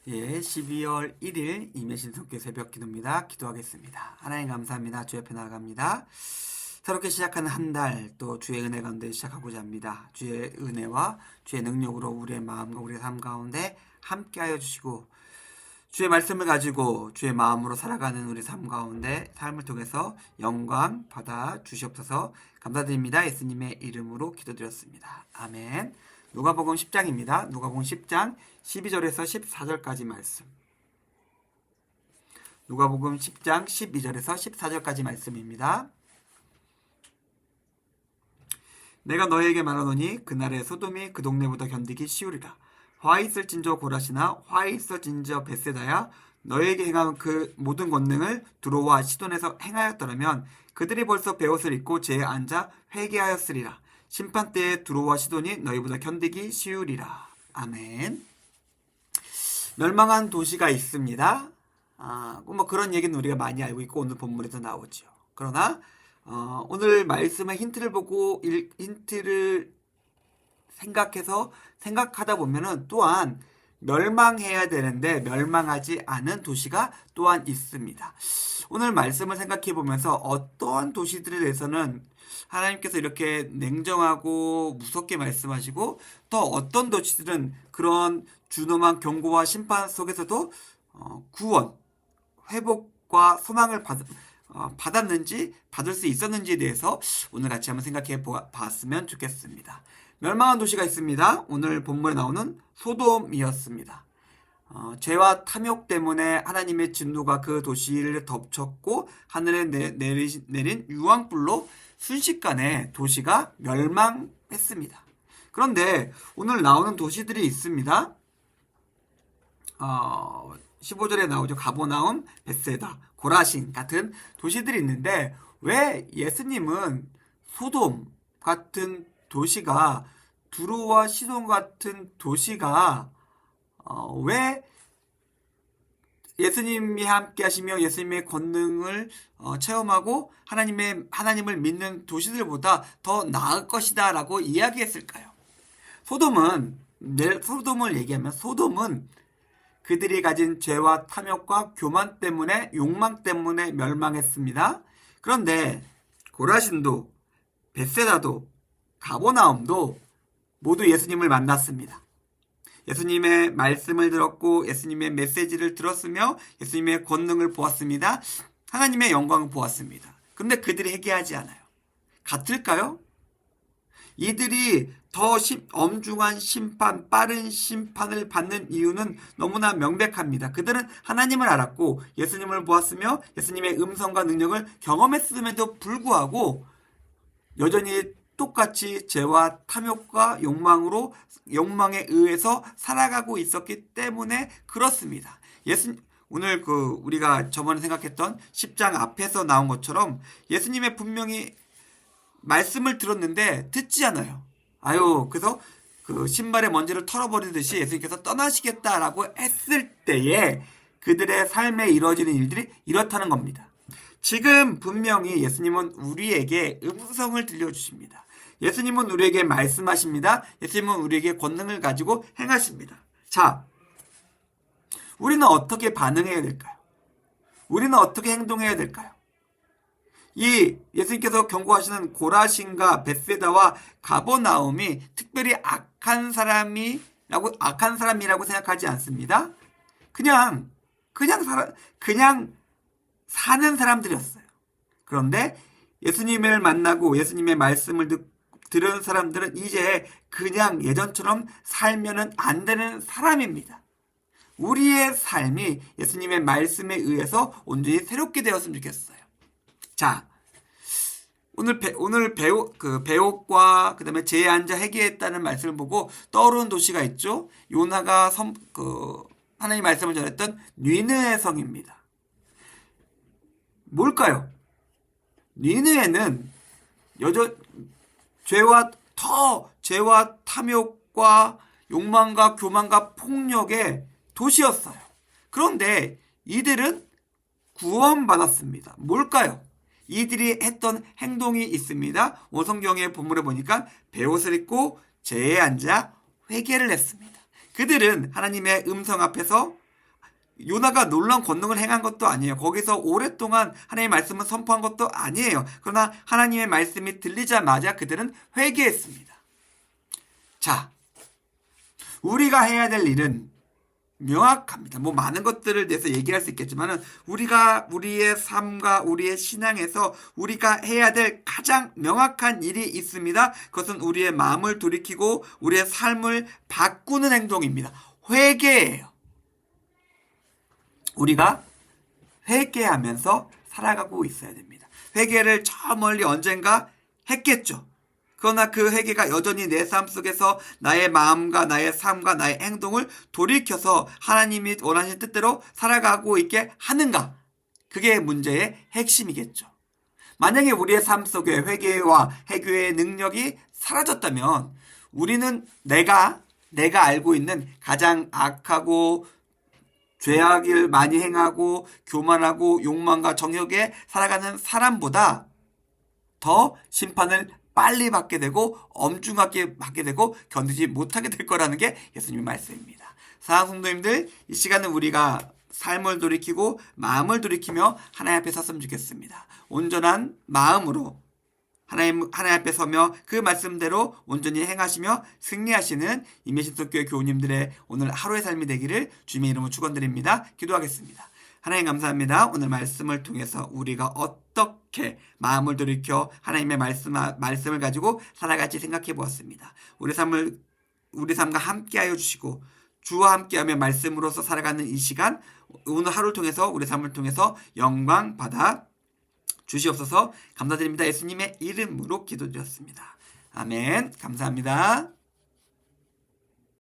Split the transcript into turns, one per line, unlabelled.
예, 12월 1일 임예신성교 새벽 기도입니다. 기도하겠습니다. 하나님 감사합니다. 주 옆에 나아갑니다. 새롭게 시작하는 한 달 또 주의 은혜 가운데 시작하고자 합니다. 주의 은혜와 주의 능력으로 우리의 마음과 우리의 삶 가운데 함께하여 주시고 주의 말씀을 가지고 주의 마음으로 살아가는 우리 삶 가운데 삶을 통해서 영광 받아 주시옵소서. 감사드립니다. 예수님의 이름으로 기도드렸습니다. 아멘. 누가복음 10장입니다. 누가복음 10장 12절에서 14절까지 말씀. 누가복음 10장 12절에서 14절까지 말씀입니다. 내가 너희에게 말하노니 그날에 소돔이 그 동네보다 견디기 쉬우리라. 화 있을진저 고라시나 화 있을진저 벳세다야 너희에게 행한 그 모든 권능을 두로와 시돈에서 행하였더라면 그들이 벌써 베옷을 입고 제에 앉아 회개하였으리라. 심판 때에 두로와 시돈이 너희보다 견디기 쉬우리라. 아멘. 멸망한 도시가 있습니다. 뭐 그런 얘기는 우리가 많이 알고 있고 오늘 본문에서 나오죠. 그러나 오늘 말씀의 힌트를 보고 힌트를 생각하다 보면은 또한 멸망해야 되는데 멸망하지 않은 도시가 또한 있습니다. 오늘 말씀을 생각해 보면서 어떠한 도시들에 대해서는 하나님께서 이렇게 냉정하고 무섭게 말씀하시고 또 어떤 도시들은 그런 준엄한 경고와 심판 속에서도 구원, 회복과 소망을 받았는지 받을 수 있었는지에 대해서 오늘 같이 한번 생각해 봤으면 좋겠습니다. 멸망한 도시가 있습니다. 오늘 본문에 나오는 소돔이었습니다. 죄와 탐욕 때문에 하나님의 진노가 그 도시를 덮쳤고 하늘에 내린 유황불로 순식간에 도시가 멸망했습니다. 그런데 오늘 나오는 도시들이 있습니다. 15절에 나오죠. 가버나움, 벳세다, 고라신 같은 도시들이 있는데 왜 예수님은 소돔 같은 도시가 두로와 시돈 같은 도시가 왜 예수님이 함께 하시며 예수님의 권능을 체험하고 하나님을 믿는 도시들보다 더 나을 것이다 라고 이야기했을까요? 소돔을 얘기하면 소돔은 그들이 가진 죄와 탐욕과 교만 때문에 욕망 때문에 멸망했습니다. 그런데 고라신도 벳세다도 가버나움도 모두 예수님을 만났습니다. 예수님의 말씀을 들었고 예수님의 메시지를 들었으며 예수님의 권능을 보았습니다. 하나님의 영광을 보았습니다. 그런데 그들이 회개하지 않아요. 같을까요? 이들이 더 엄중한 심판, 빠른 심판을 받는 이유는 너무나 명백합니다. 그들은 하나님을 알았고 예수님을 보았으며 예수님의 음성과 능력을 경험했음에도 불구하고 여전히 똑같이 죄와 탐욕과 욕망에 의해서 살아가고 있었기 때문에 그렇습니다. 오늘 우리가 저번에 생각했던 10장 앞에서 나온 것처럼 예수님의 분명히 말씀을 들었는데 듣지 않아요. 그래서 그 신발의 먼지를 털어버리듯이 예수님께서 떠나시겠다라고 했을 때에 그들의 삶에 이루어지는 일들이 이렇다는 겁니다. 지금 분명히 예수님은 우리에게 음성을 들려주십니다. 예수님은 우리에게 말씀하십니다. 예수님은 우리에게 권능을 가지고 행하십니다. 자, 우리는 어떻게 반응해야 될까요? 우리는 어떻게 행동해야 될까요? 이 예수님께서 경고하시는 고라신과 벳세다와 가버나움이 특별히 악한 사람이라고 생각하지 않습니다. 그냥 사는 사람들이었어요. 그런데 예수님을 만나고 예수님의 말씀을 들은 사람들은 이제 그냥 예전처럼 살면은 안 되는 사람입니다. 우리의 삶이 예수님의 말씀에 의해서 온전히 새롭게 되었으면 좋겠어요. 자, 오늘 베옷과 그다음에 제에 앉아 회개했다는 말씀을 보고 떠오르는 도시가 있죠. 요나가 하나님 말씀을 전했던 니느웨 성입니다. 뭘까요? 니느웨는 죄와 탐욕과 욕망과 교만과 폭력의 도시였어요. 그런데 이들은 구원받았습니다. 뭘까요? 이들이 했던 행동이 있습니다. 오성경의 본문에 보니까 베옷을 입고 제에 앉아 회개를 했습니다. 그들은 하나님의 음성 앞에서 요나가 놀라운 권능을 행한 것도 아니에요. 거기서 오랫동안 하나님의 말씀을 선포한 것도 아니에요. 그러나 하나님의 말씀이 들리자마자 그들은 회개했습니다. 자, 우리가 해야 될 일은 명확합니다. 뭐 많은 것들을 대해서 얘기할 수 있겠지만은 우리가 우리의 삶과 우리의 신앙에서 우리가 해야 될 가장 명확한 일이 있습니다. 그것은 우리의 마음을 돌이키고 우리의 삶을 바꾸는 행동입니다. 회개예요. 우리가 회개하면서 살아가고 있어야 됩니다. 회개를 저 멀리 언젠가 했겠죠. 그러나 그 회개가 여전히 내 삶 속에서 나의 마음과 나의 삶과 나의 행동을 돌이켜서 하나님이 원하시는 뜻대로 살아가고 있게 하는가? 그게 문제의 핵심이겠죠. 만약에 우리의 삶 속에 회개와 해교의 능력이 사라졌다면 우리는 내가 알고 있는 가장 악하고 죄악을 많이 행하고 교만하고 욕망과 정욕에 살아가는 사람보다 더 심판을 빨리 받게 되고 엄중하게 받게 되고 견디지 못하게 될 거라는 게 예수님의 말씀입니다. 사랑하는 성도님들, 이 시간은 우리가 삶을 돌이키고 마음을 돌이키며 하나님 앞에 섰으면 좋겠습니다. 온전한 마음으로 하나님 앞에 서며 그 말씀대로 온전히 행하시며 승리하시는 임예신속교회 교우님들의 오늘 하루의 삶이 되기를 주님의 이름으로 축원드립니다. 기도하겠습니다. 하나님 감사합니다. 오늘 말씀을 통해서 우리가 어떻게 마음을 돌이켜 하나님의 말씀을 가지고 살아갈지 생각해 보았습니다. 우리 삶과 함께하여 주시고 주와 함께하며 말씀으로서 살아가는 이 시간, 오늘 하루를 통해서 우리 삶을 통해서 영광 받아 주시옵소서. 감사드립니다. 예수님의 이름으로 기도드렸습니다. 아멘. 감사합니다.